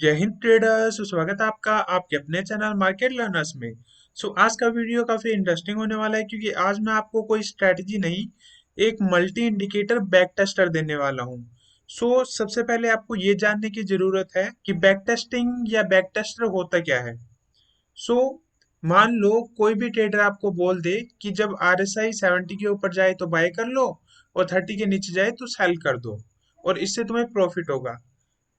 जय हिंद ट्रेडर्स। स्वागत है आपका आपके अपने चैनल मार्केट लर्नर्स में। आज का वीडियो काफी इंटरेस्टिंग होने वाला है क्योंकि आज मैं आपको कोई स्ट्रेटजी नहीं, एक मल्टी इंडिकेटर बैक टेस्टर देने वाला हूँ। सबसे पहले आपको ये जानने की जरूरत है कि बैक टेस्टिंग या बैक टेस्टर होता क्या है। सो मान लो कोई भी ट्रेडर आपको बोल दे कि जब RSI 70 के ऊपर जाए तो बाय कर लो और 30 के नीचे जाए तो सेल कर दो और इससे तुम्हें प्रॉफिट होगा।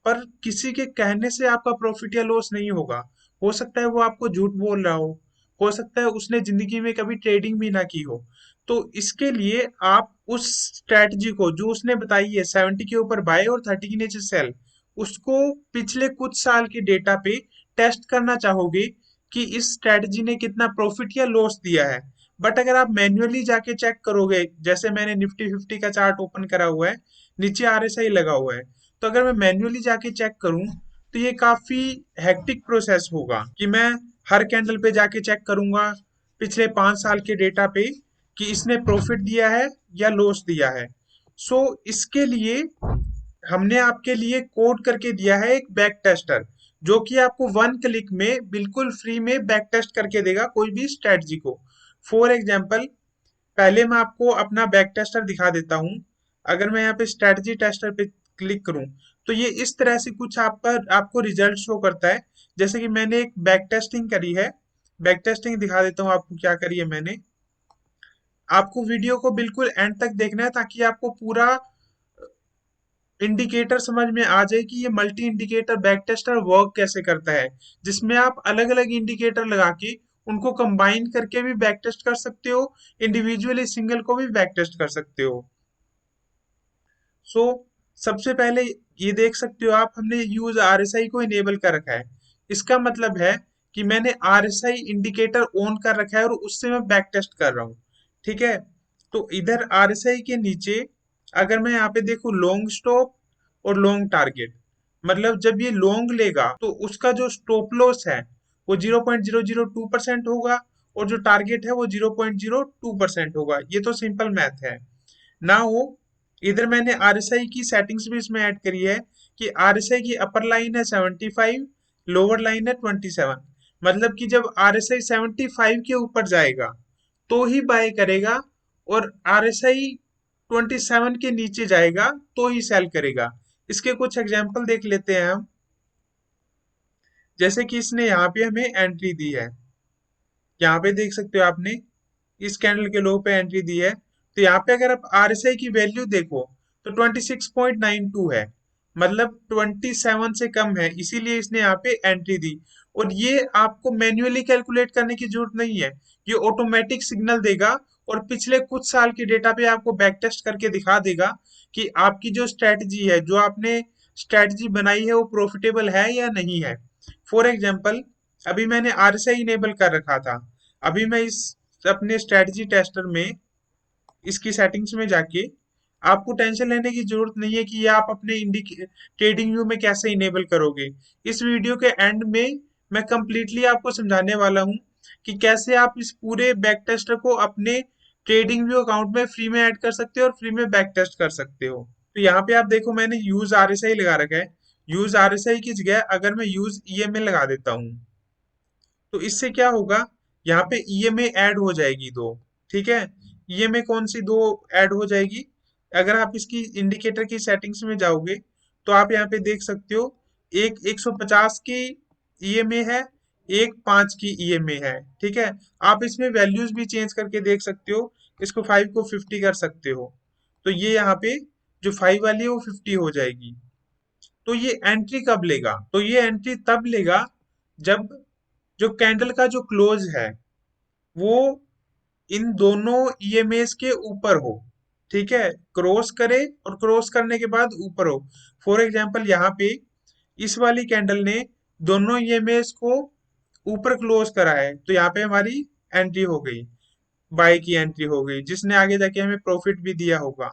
पर किसी के कहने से आपका प्रॉफिट या लॉस नहीं होगा। हो सकता है वो आपको झूठ बोल रहा हो सकता है उसने जिंदगी में कभी ट्रेडिंग भी ना की हो। तो इसके लिए आप उस स्ट्रेटजी को जो उसने बताई है 70 के ऊपर बाय और 30 के नीचे सेल, उसको पिछले कुछ साल के डेटा पे टेस्ट करना चाहोगे कि इस स्ट्रेटजी ने कितना प्रॉफिट या लॉस दिया है। बट अगर आप मैन्युअली जाके चेक करोगे, जैसे मैंने निफ्टी 50 का चार्ट ओपन करा हुआ है, नीचे RSI लगा हुआ है, तो अगर मैं मैन्युअली जाके चेक करूं तो ये काफी हेक्टिक प्रोसेस होगा कि मैं हर कैंडल पे जाके चेक करूंगा पिछले 5 साल के डेटा पे कि इसने प्रॉफिट दिया है या लॉस दिया है। इसके लिए हमने आपके लिए कोड करके दिया है एक बैक टेस्टर, जो कि आपको वन क्लिक में बिल्कुल फ्री में बैक टेस्ट करके देगा कोई भी स्ट्रेटजी को। फॉर एग्जाम्पल, पहले मैं आपको अपना बैक टेस्टर दिखा देता हूँ। अगर मैं यहाँ पे स्ट्रेटजी टेस्टर पे क्लिक करूँ तो ये इस तरह से कुछ आप पर आपको रिजल्ट शो करता है। जैसे कि मैंने एक बैक टेस्टिंग करी है, बैक टेस्टिंग दिखा देता हूँ आपको क्या करी है मैंने। आपको वीडियो को बिल्कुल एंड तक देखना है ताकि आपको पूरा इंडिकेटर समझ में आ जाए कि ये multi indicator back tester work कैसे करता है, जिसमें आप अलग अलग इंडिकेटर लगा के उनको कंबाइन करके भी बैक टेस्ट कर सकते हो, इंडिविजुअली सिंगल को भी बैक टेस्ट कर सकते हो। सो सबसे पहले ये देख सकते हो आप, हमने यूज RSI को इनेबल कर रखा है। इसका मतलब है कि मैंने RSI इंडिकेटर ऑन कर रखा है और उससे मैं बैक टेस्ट कर रहा हूँ। ठीक है, तो इधर RSI के नीचे अगर मैं यहाँ पे देखूँ लॉन्ग स्टॉप और लॉन्ग टारगेट, मतलब जब ये लॉन्ग लेगा तो उसका जो स्टॉप लॉस है वो 0.002% होगा और जो टारगेट है वो 0.02% होगा। ये तो सिंपल मैथ है ना हो। इधर मैंने RSI की सेटिंग्स भी इसमें ऐड करी है कि RSI की अपर लाइन है 75, लोअर लाइन है 27। मतलब कि जब RSI 75 के ऊपर जाएगा तो ही बाय करेगा और RSI 27 के नीचे जाएगा तो ही सेल करेगा। इसके कुछ एग्जांपल देख लेते हैं हम। जैसे कि इसने यहाँ पे हमें एंट्री दी है, यहाँ पे देख सकते हो आपने इस कैंडल के लो पे एंट्री दी है। तो यहाँ पे अगर आप RSI की वैल्यू देखो तो 26.92 है, मतलब 27 से कम है, इसीलिए इसने यहाँ पे एंट्री दी। और ये आपको मैन्युअली कैलकुलेट करने की जरूरत नहीं है, ये ऑटोमेटिक सिग्नल देगा और पिछले कुछ साल के डेटा पे आपको बैक टेस्ट करके दिखा देगा कि आपकी जो स्ट्रेटजी है, जो आपने स्ट्रेटजी बनाई है, वो प्रॉफिटेबल है या नहीं है। फॉर एग्जाम्पल, अभी मैंने RSI इनेबल कर रखा था। अभी मैं इस अपने स्ट्रेटजी टेस्टर में इसकी सेटिंग्स में जाके, आपको टेंशन लेने की जरूरत नहीं है कि ये आप अपने ट्रेडिंग व्यू में कैसे इनेबल करोगे। इस वीडियो के एंड में मैं कंप्लीटली आपको समझाने वाला हूँ कि कैसे आप इस पूरे बैक टेस्टर को अपने ट्रेडिंग व्यू अकाउंट में फ्री में ऐड कर सकते हो और फ्री में बैक टेस्ट कर सकते हो। तो यहाँ पे आप देखो मैंने यूज RSI लगा रखा है। यूज RSI की जगह अगर मैं यूज EMA लगा देता हूँ तो इससे क्या होगा, यहाँ पे EMA ऐड हो जाएगी दो। ठीक है, EMA कौन सी दो ऐड हो जाएगी, अगर आप इसकी इंडिकेटर की सेटिंग्स में जाओगे तो आप यहाँ पे देख सकते हो, एक 150 की EMA है, एक 5 की EMA है। ठीक है, आप इसमें वैल्यूज भी चेंज करके देख सकते हो, इसको 5 को 50 कर सकते हो। तो ये यहाँ पे जो 5 वाली है वो 50 हो जाएगी। तो ये एंट्री कब लेगा, तो ये एंट्री तब लेगा जब जो कैंडल का जो क्लोज है वो इन दोनों EMAs के ऊपर हो। ठीक है, क्रॉस करे और क्रॉस करने के बाद ऊपर हो। फॉर एग्जांपल, यहाँ पे इस वाली कैंडल ने दोनों EMAs को ऊपर क्लोज करा है तो यहाँ पे हमारी एंट्री हो गई, बाय की एंट्री हो गई, जिसने आगे जाके हमें प्रॉफिट भी दिया होगा।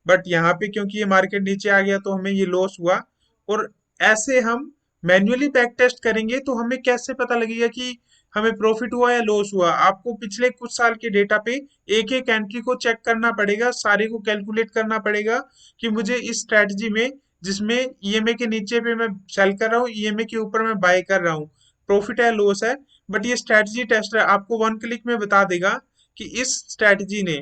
बट यहाँ पे क्योंकि ये मार्केट नीचे आ गया तो हमें ये लॉस हुआ। और ऐसे हम मैन्युअली बैक टेस्ट करेंगे तो हमें कैसे पता लगेगा कि हमें प्रॉफिट हुआ या लॉस हुआ। आपको पिछले कुछ साल के डेटा पे एक एक एंट्री को चेक करना पड़ेगा, सारे को कैलकुलेट करना पड़ेगा कि मुझे इस स्ट्रेटजी में जिसमें ईएमए के नीचे पे मैं सेल कर रहा हूँ, ईएमए के ऊपर मैं बाय कर रहा हूँ, प्रॉफिट है लॉस है। बट ये स्ट्रेटजी टेस्टर आपको वन क्लिक में बता देगा कि इस स्ट्रेटजी ने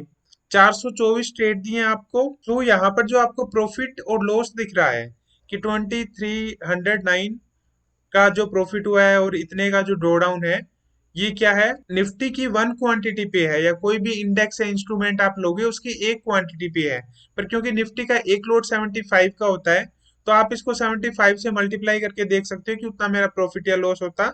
424 ट्रेड दिए हैं आपको। तो यहाँ पर जो आपको प्रॉफिट और लॉस दिख रहा है कि 2309 का जो प्रॉफिट हुआ है और इतने का जो ड्रॉ डाउन है, ये क्या है, निफ्टी की वन क्वांटिटी पे है, या कोई भी इंडेक्स या इंस्ट्रूमेंट आप लोगे उसकी एक क्वांटिटी पे है। पर क्योंकि निफ्टी का एक लोट 75 का होता है, तो आप इसको 75 से मल्टीप्लाई करके देख सकते हो कि उतना मेरा प्रॉफिट या लॉस होता।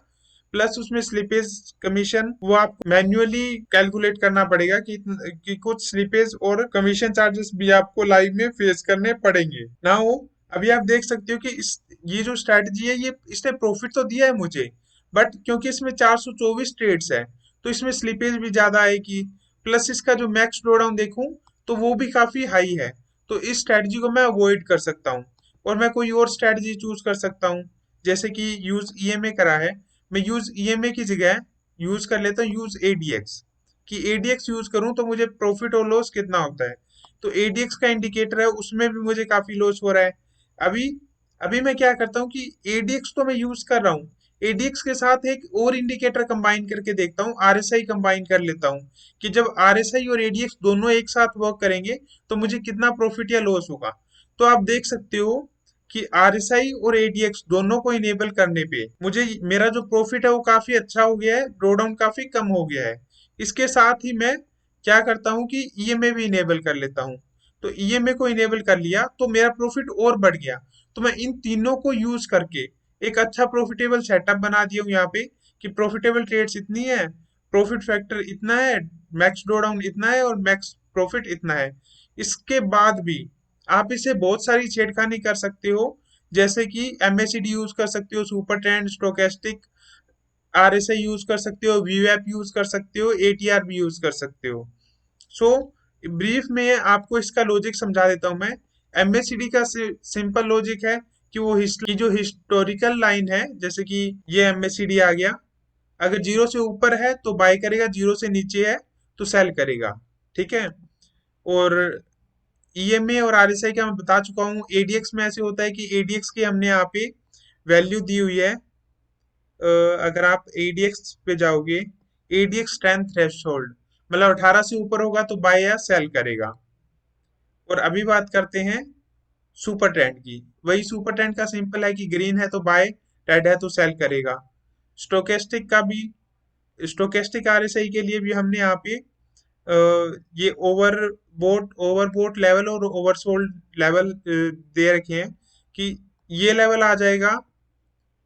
प्लस उसमें स्लिपेज कमीशन वो आपको मैन्युअली कैलकुलेट करना पड़ेगा कि कुछ स्लिपेज और कमीशन चार्जेस भी आपको लाइव में फेस करने पड़ेंगे ना हो। अभी आप देख सकते हो कि इस ये जो स्ट्रैटेजी है, ये इसने प्रॉफिट तो दिया है मुझे, बट क्योंकि इसमें 424 ट्रेड्स है तो इसमें स्लिपेज भी ज्यादा आएगी। प्लस इसका जो मैक्स ड्रॉ डाउन देखूं तो वो भी काफी हाई है। तो इस स्ट्रैटेजी को मैं अवॉइड कर सकता हूँ और मैं कोई और स्ट्रैटेजी चूज कर सकता हूँ, जैसे कि यूज ईएमए करा है, मैं यूज ईएमए की जगह यूज कर लेता हूँ यूज एडीएक्स। कि एडीएक्स यूज करूँ तो मुझे प्रॉफिट और लॉस कितना होता है। तो एडीएक्स का इंडिकेटर है, उसमें भी मुझे काफी लॉस हो रहा है। अभी अभी मैं क्या करता हूँ कि एडीएक्स तो मैं यूज कर रहा हूँ, एडीएक्स के साथ एक और इंडिकेटर कंबाइन करके देखता हूँ, आरएसआई कंबाइन कर लेता हूँ कि जब आरएसआई और एडीएक्स दोनों एक साथ वर्क करेंगे तो मुझे कितना प्रॉफिट या लॉस होगा। तो आप देख सकते हो कि आरएसआई और एडीएक्स दोनों को इनेबल करने पे मुझे मेरा जो प्रॉफिट है वो काफी अच्छा हो गया है, ड्रॉ डाउन काफी कम हो गया है। इसके साथ ही मैं क्या करता हूँ कि ईएमए भी इनेबल कर लेता हूँ। तो ईएमए को इनेबल कर लिया तो मेरा प्रॉफिट और बढ़ गया। तो मैं इन तीनों को यूज करके एक अच्छा प्रॉफिटेबल सेटअप बना दिया हूँ यहाँ पे कि प्रॉफिटेबल ट्रेड्स इतनी है, प्रॉफिट फैक्टर इतना है, मैक्स ड्रॉ डाउन इतना है और मैक्स प्रॉफिट इतना है। इसके बाद भी आप इसे बहुत सारी छेड़खानी कर सकते हो, जैसे कि एमएसीडी यूज कर सकते हो, super trend, stochastic, RSI use कर सकते हो, वीवैप यूज कर सकते हो, एटीआर भी यूज कर सकते हो। सो ब्रीफ में आपको इसका लॉजिक समझा देता हूं मैं। एमएसीडी का सिंपल लॉजिक है कि वो हिस्ट्री जो हिस्टोरिकल लाइन है, जैसे कि ये एमएसीडी आ गया, अगर जीरो से ऊपर है तो बाय करेगा, जीरो से नीचे है तो सेल करेगा। ठीक है। और ईएमए और आरएसआई का मैं बता चुका हूँ। एडीएक्स में ऐसे होता है कि एडीएक्स की हमने यहाँ पे वैल्यू दी हुई है। अगर आप एडीएक्स पे जाओगे, एडीएक्स 10 थ्रेशोल्ड, मतलब 18 से ऊपर होगा तो बाय या सेल करेगा। और अभी बात करते हैं सुपर ट्रेंड की। वही सुपर ट्रेंड का सिंपल है कि ग्रीन है तो बाय, रेड है तो सेल करेगा। स्टोकेस्टिक का भी, स्टोकेस्टिक आरएसआई के लिए भी हमने यहाँ पे ये ओवरबोट लेवल और ओवरसोल्ड लेवल दे रखे हैं कि ये लेवल आ जाएगा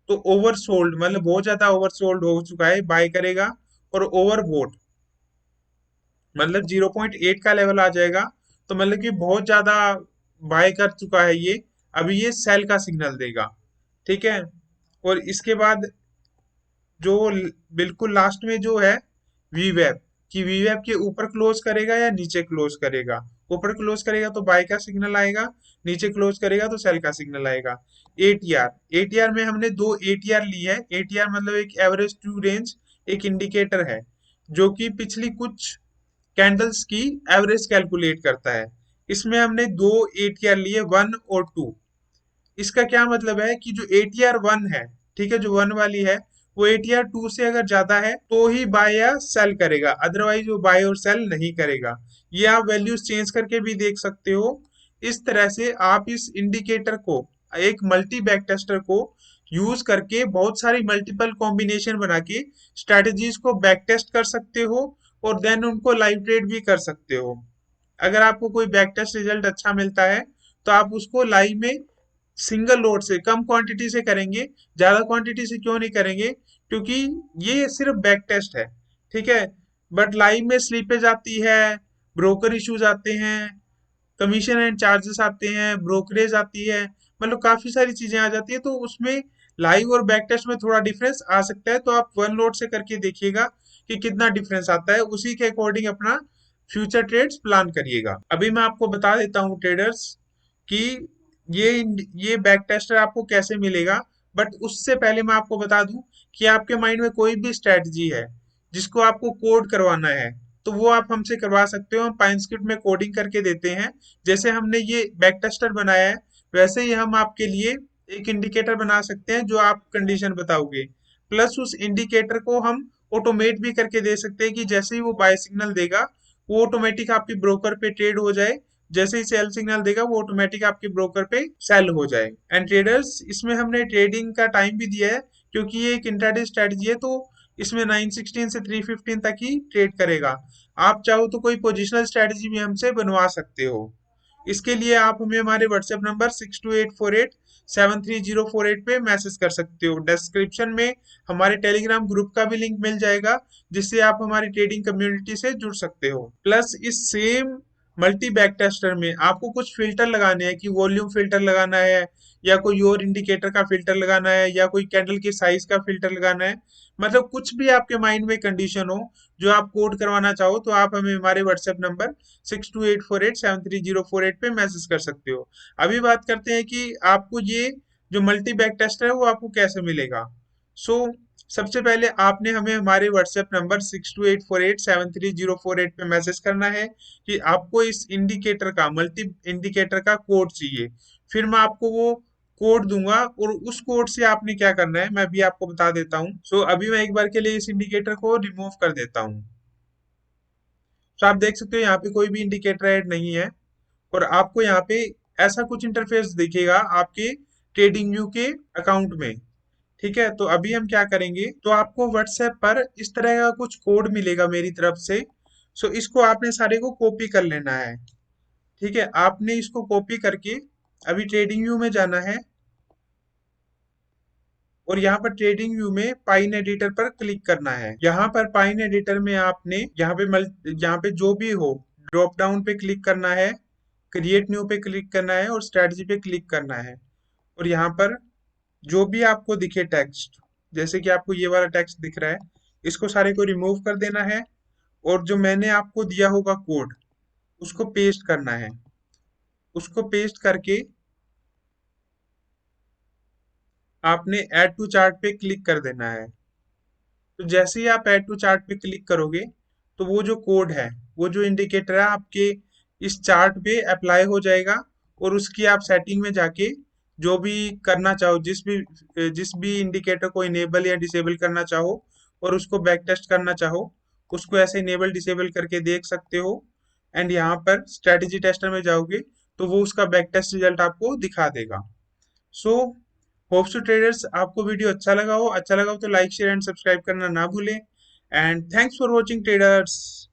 तो ओवरसोल्ड, मतलब बहुत ज्यादा ओवरसोल्ड हो चुका है, बाय करेगा। और ओवरबोट मतलब 0.8 का लेवल आ जाएगा तो मतलब कि बहुत ज्यादा बाय कर चुका है ये, अभी ये सेल का सिग्नल देगा। ठीक है। और इसके बाद जो बिल्कुल लास्ट में जो है वीवेप, कि वीवेप के ऊपर क्लोज करेगा या नीचे क्लोज करेगा। ऊपर क्लोज करेगा तो बाय का सिग्नल आएगा, नीचे क्लोज करेगा तो सेल का सिग्नल आएगा। एटीआर, एटीआर में हमने दो एटीआर ली है। एटीआर मतलब एक एवरेज टू रेंज एक इंडिकेटर है जो कि पिछली कुछ कैंडल्स की एवरेज कैलकुलेट करता है। इसमें हमने दो एटीआर लिए, वन और टू। इसका क्या मतलब है कि जो एटीआर वन है, ठीक है, जो वन वाली है, वो एटीआर टू से अगर ज्यादा है तो ही बाय या सेल करेगा, अदरवाइज वो बाय और सेल नहीं करेगा। ये आप वैल्यूज चेंज करके भी देख सकते हो। इस तरह से आप इस इंडिकेटर को, एक मल्टी बैक टेस्टर को यूज करके बहुत सारी मल्टीपल कॉम्बिनेशन बना के स्ट्रेटजीज को बैक टेस्ट कर सकते हो और देन उनको लाइव ट्रेड भी कर सकते हो। अगर आपको कोई बैक टेस्ट रिजल्ट अच्छा मिलता है तो आप उसको लाइव में सिंगल लोड से, कम क्वांटिटी से करेंगे, ज्यादा क्वांटिटी से क्यों नहीं करेंगे, क्योंकि ये सिर्फ बैक टेस्ट है। ठीक है। बट लाइव में स्लीपेज आती है, ब्रोकर इश्यूज आते हैं, कमीशन एंड चार्जेस आते हैं, ब्रोकरेज आती है, मतलब काफी सारी चीजें आ जाती है। तो उसमें लाइव और बैक टेस्ट में थोड़ा डिफरेंस आ सकता है। तो आप वन लोड से करके देखिएगा कि कितना डिफरेंस आता है, उसी के अकॉर्डिंग अपना फ्यूचर ट्रेड्स प्लान करिएगा। अभी मैं आपको बता देता हूँ ट्रेडर्स कि ये ये बैक टेस्टर आपको कैसे मिलेगा। बट उससे पहले मैं आपको बता दूं कि आपके माइंड में कोई भी स्ट्रेटजी है जिसको आपको कोड करवाना है तो वो आप हमसे करवा सकते हो। हम पाइन स्क्रिप्ट में कोडिंग करके देते हैं। जैसे हमने ये बैक टेस्टर बनाया है वैसे ही हम आपके लिए एक इंडिकेटर बना सकते हैं जो आप कंडीशन बताओगे, प्लस उस इंडिकेटर को हम ऑटोमेट भी करके दे सकते हैं कि जैसे ही वो बाय सिग्नल देगा वो ऑटोमेटिक आपकी ब्रोकर पे ट्रेड हो जाए, जैसे ही सेल सिग्नल देगा वो ऑटोमेटिक आपके ब्रोकर पे सेल हो जाए। एंड ट्रेडर्स, इसमें हमने ट्रेडिंग का टाइम भी दिया है क्योंकि ये एक इंट्राडे स्ट्रेटजी है, तो इसमें 916 से 315 तक ही ट्रेड करेगा। आप चाहो तो कोई पोजिशनल स्ट्रेटजी भी हमसे बनवा सकते हो। इसके लिए आप हमें हमारे व्हाट्सएप नंबर 6284873048 पे मैसेज कर सकते हो। डिस्क्रिप्शन में हमारे टेलीग्राम ग्रुप का भी लिंक मिल जाएगा जिससे आप हमारी ट्रेडिंग कम्युनिटी से जुड़ सकते हो। प्लस इस सेम मल्टी बैक टेस्टर में आपको कुछ फिल्टर लगाने हैं कि वॉल्यूम फिल्टर लगाना है या कोई और इंडिकेटर का फिल्टर लगाना है या कोई कैंडल की साइज का फिल्टर लगाना है, मतलब कुछ भी आपके माइंड में कंडीशन हो जो आप कोड करवाना चाहो तो आप हमें हमारे व्हाट्सएप नंबर 6284873048 पे मैसेज कर सकते हो। अभी बात करते हैं कि आपको ये जो मल्टी बैक टेस्ट है वो आपको कैसे मिलेगा। सो सबसे पहले आपने हमें हमारे व्हाट्सएप नंबर 6284873048 पे मैसेज करना है कि आपको इस इंडिकेटर का मल्टी इंडिकेटर का कोड चाहिए। फिर मैं आपको वो कोड दूंगा और उस कोड से आपने क्या करना है मैं भी आपको बता देता हूँ। सो अभी मैं एक बार के लिए इस इंडिकेटर को रिमूव कर देता हूँ। तो आप देख सकते हो यहाँ पे कोई भी इंडिकेटर ऐड नहीं है और आपको यहाँ पे ऐसा कुछ इंटरफेस दिखेगा आपके ट्रेडिंग व्यू के अकाउंट में। ठीक है, तो अभी हम क्या करेंगे, तो आपको व्हाट्सएप पर इस तरह का कुछ कोड मिलेगा मेरी तरफ से। सो इसको आपने सारे को कॉपी कर लेना है। ठीक है, आपने इसको कॉपी करके अभी ट्रेडिंग व्यू में जाना है और यहाँ पर ट्रेडिंग व्यू में पाइन एडिटर पर क्लिक करना है। यहाँ पर पाइन एडिटर में आपने यहाँ पे जो भी हो ड्रॉप डाउन पे क्लिक करना है, क्रिएट न्यू पे क्लिक करना है और स्ट्रेटजी पे क्लिक करना है। और यहाँ पर जो भी आपको दिखे टेक्स्ट, जैसे कि आपको ये वाला टेक्स्ट दिख रहा है, इसको सारे को रिमूव कर देना है और जो मैंने आपको दिया होगा कोड उसको पेस्ट करना है। उसको पेस्ट करके आपने ऐड टू चार्ट पे क्लिक कर देना है। तो जैसे ही आप ऐड टू चार्ट पे क्लिक करोगे तो वो जो कोड है, वो जो इंडिकेटर है आपके इस चार्ट पे अप्लाई हो जाएगा और उसकी आप सेटिंग में जाके जो भी करना चाहो, जिस भी इंडिकेटर को इनेबल या डिसेबल करना चाहो और उसको बैक टेस्ट करना चाहो, उसको ऐसे इनेबल डिसेबल करके देख सकते हो। एंड यहाँ पर स्ट्रेटेजी टेस्टर में जाओगे तो वो उसका बैक टेस्ट रिजल्ट आपको दिखा देगा। सो होप्स टू ट्रेडर्स, आपको वीडियो अच्छा लगा हो तो लाइक शेयर एंड सब्सक्राइब करना ना भूलें। And thanks for watching traders.